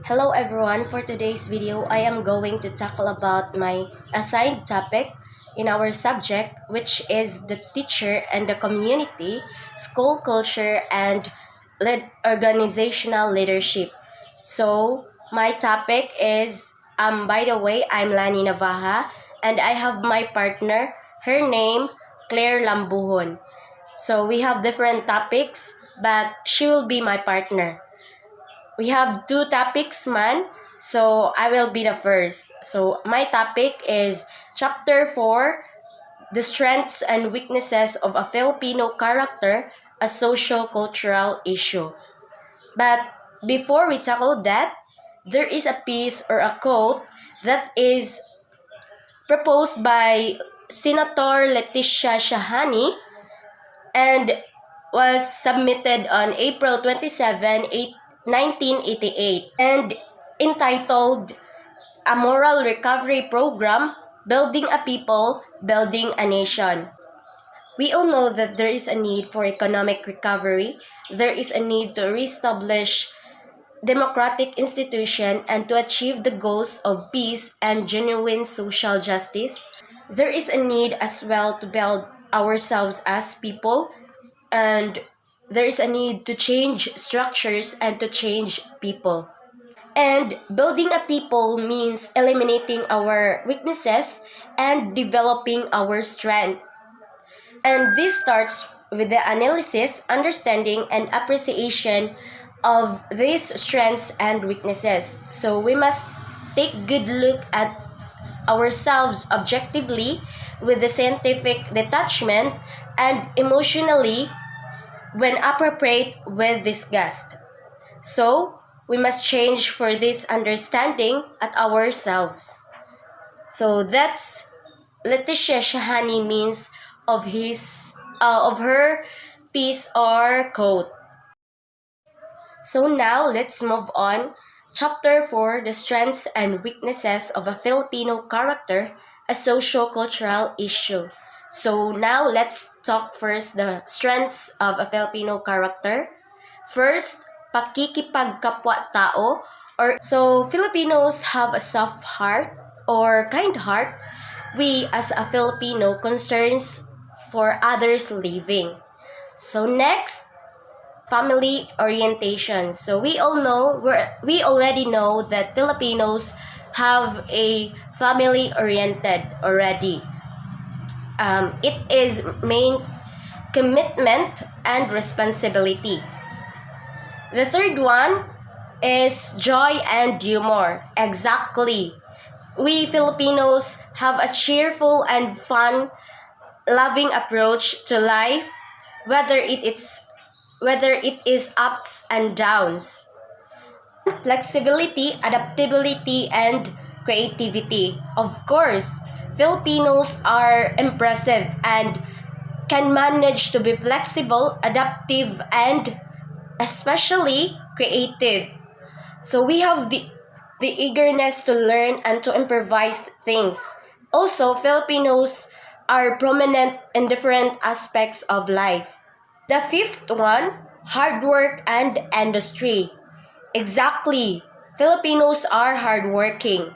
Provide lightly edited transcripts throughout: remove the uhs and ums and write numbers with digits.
Hello everyone, for today's video I am going to tackle about my assigned topic in our subject, which is the teacher and the community, school culture and organizational leadership. So my topic is by the way, I'm Lani Navaja and I have my partner, her name Claire Lambuhon. So we have different topics, but she will be my partner. We have two topics, man. So I will be the first. So my topic is chapter 4, the strengths and weaknesses of a Filipino character, a social cultural issue. But before we tackle that, there is a piece or a quote that is proposed by Senator Leticia Shahani and was submitted on April 27, 1988 and entitled A Moral Recovery Program, Building a People, Building a Nation. We all know that there is a need for economic recovery. There is a need to reestablish democratic institution and to achieve the goals of peace and genuine social justice. There is a need as well to build ourselves as people, and there is a need to change structures and to change people. And building a people means eliminating our weaknesses and developing our strength. And this starts with the analysis, understanding, and appreciation of these strengths and weaknesses. So we must take good look at ourselves objectively with the scientific detachment and emotionally when appropriate with disgust. So we must change for this understanding at ourselves. So that's Leticia Shahani means of her piece or quote. So now let's move on. Chapter 4, the strengths and weaknesses of a Filipino character, a socio-cultural issue. So now let's talk first the strengths of a Filipino character. First, pakikipagkapwa-tao, or so Filipinos have a soft heart or kind heart. We as a Filipino concerns for others living. So next, family orientation. So we already know that Filipinos have a family oriented already. It is main commitment and responsibility. The third one is joy and humor. Exactly. We Filipinos have a cheerful and fun, loving approach to life, whether it is ups and downs. Flexibility, adaptability, and creativity. Of course, Filipinos are impressive and can manage to be flexible, adaptive, and especially creative. So we have the eagerness to learn and to improvise things. Also, Filipinos are prominent in different aspects of life. The fifth one, hard work and industry. Exactly. Filipinos are hardworking.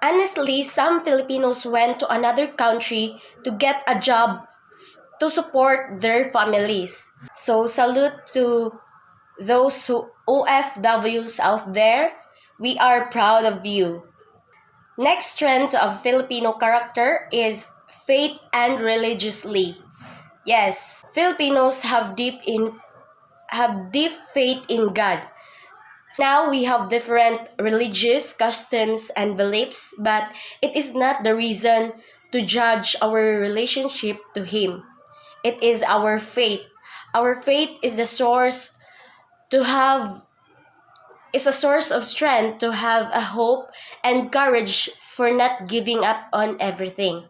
Honestly, some Filipinos went to another country to get a job to support their families. So salute to those OFWs out there. We are proud of you. Next trend of Filipino character is faith and religiously. Yes, Filipinos have deep faith in God. Now we have different religious customs and beliefs, but it is not the reason to judge our relationship to Him. It is our faith. Our faith is the source to have is a source of strength to have a hope and courage for not giving up on everything.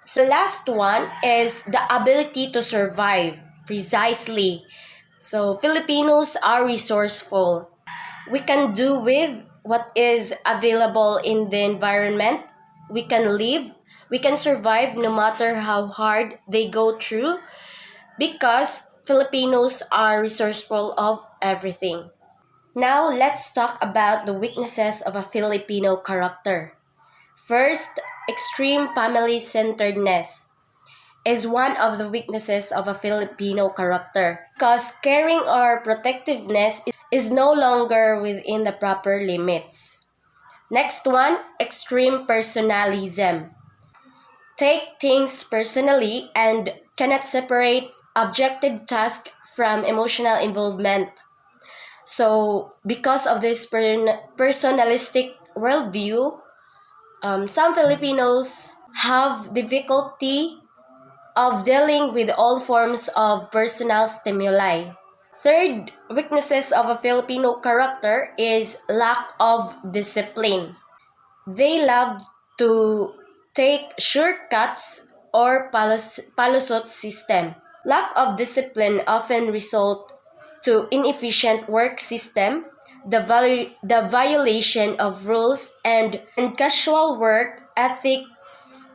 So the last one is the ability to survive. Precisely. So Filipinos are resourceful. We can do with what is available in the environment. We can live. We can survive no matter how hard they go through because Filipinos are resourceful of everything. Now, let's talk about the weaknesses of a Filipino character. First, extreme family-centeredness is one of the weaknesses of a Filipino character because caring or protectiveness is no longer within the proper limits. Next one, extreme personalism. Take things personally and cannot separate objective task from emotional involvement. So, because of this personalistic worldview, some Filipinos have difficulty of dealing with all forms of personal stimuli. Third weaknesses of a Filipino character is lack of discipline. They love to take shortcuts or palusot system. Lack of discipline often result to inefficient work system, the violation of rules, and casual work ethic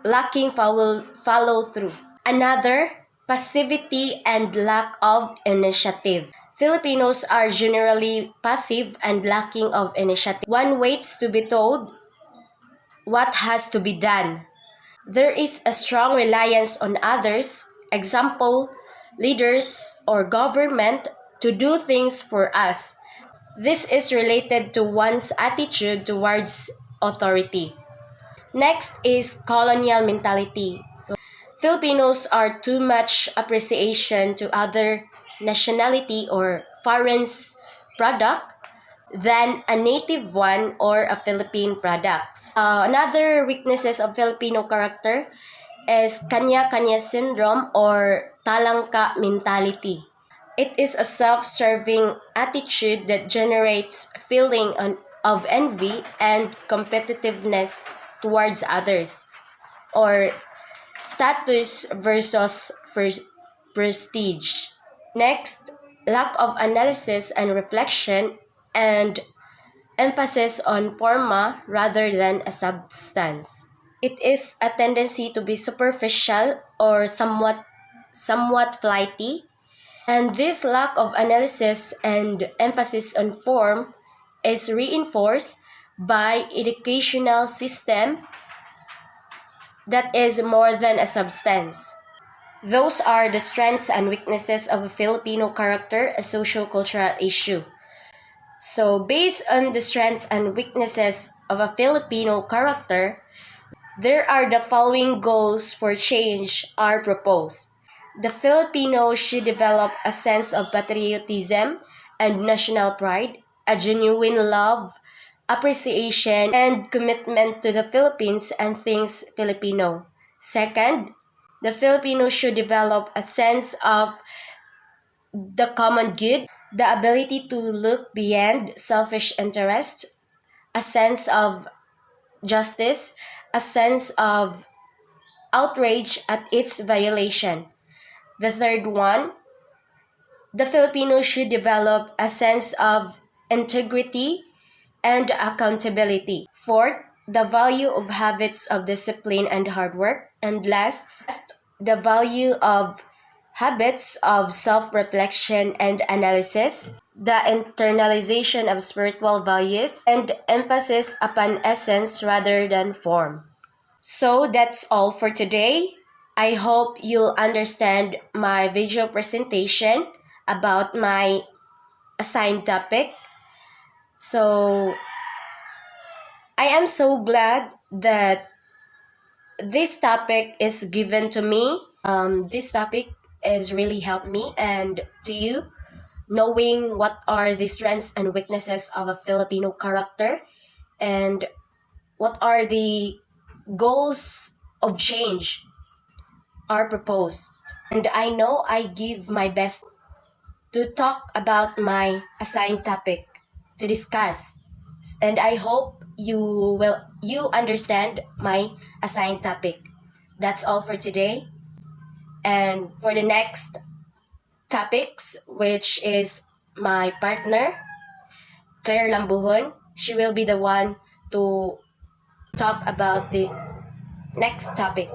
lacking follow through. Another, passivity and lack of initiative. Filipinos are generally passive and lacking of initiative. One waits to be told what has to be done. There is a strong reliance on others, example, leaders or government, to do things for us. This is related to one's attitude towards authority. Next is colonial mentality. So, Filipinos are too much appreciation to other nationality or foreign's product than a native one or a Philippine product. Another weaknesses of Filipino character is kanya-kanya syndrome or talangka mentality. It is a self-serving attitude that generates feeling of envy and competitiveness towards others, or status versus prestige. Next, lack of analysis and reflection and emphasis on forma rather than a substance. It is a tendency to be superficial or somewhat flighty, and this lack of analysis and emphasis on form is reinforced by educational system that is more than a substance. Those are the strengths and weaknesses of a Filipino character, a socio-cultural issue. So, based on the strengths and weaknesses of a Filipino character, there are the following goals for change are proposed. The Filipino should develop a sense of patriotism and national pride, a genuine love, appreciation, and commitment to the Philippines and things Filipino. Second, the Filipino should develop a sense of the common good, the ability to look beyond selfish interest, a sense of justice, a sense of outrage at its violation. The third one, the Filipino should develop a sense of integrity and accountability. Fourth, the value of habits of discipline and hard work. And last, the value of habits of self-reflection and analysis, the internalization of spiritual values, and emphasis upon essence rather than form. So that's all for today. I hope you'll understand my visual presentation about my assigned topic. So I am so glad that this topic is given to me. This topic has really helped me and to you, knowing what are the strengths and weaknesses of a Filipino character and what are the goals of change are proposed. And I know I give my best to talk about my assigned topic to discuss. And I hope you understand my assigned topic. That's all for today. And for the next topics, which is my partner, Claire Lambuhon, she will be the one to talk about the next topic.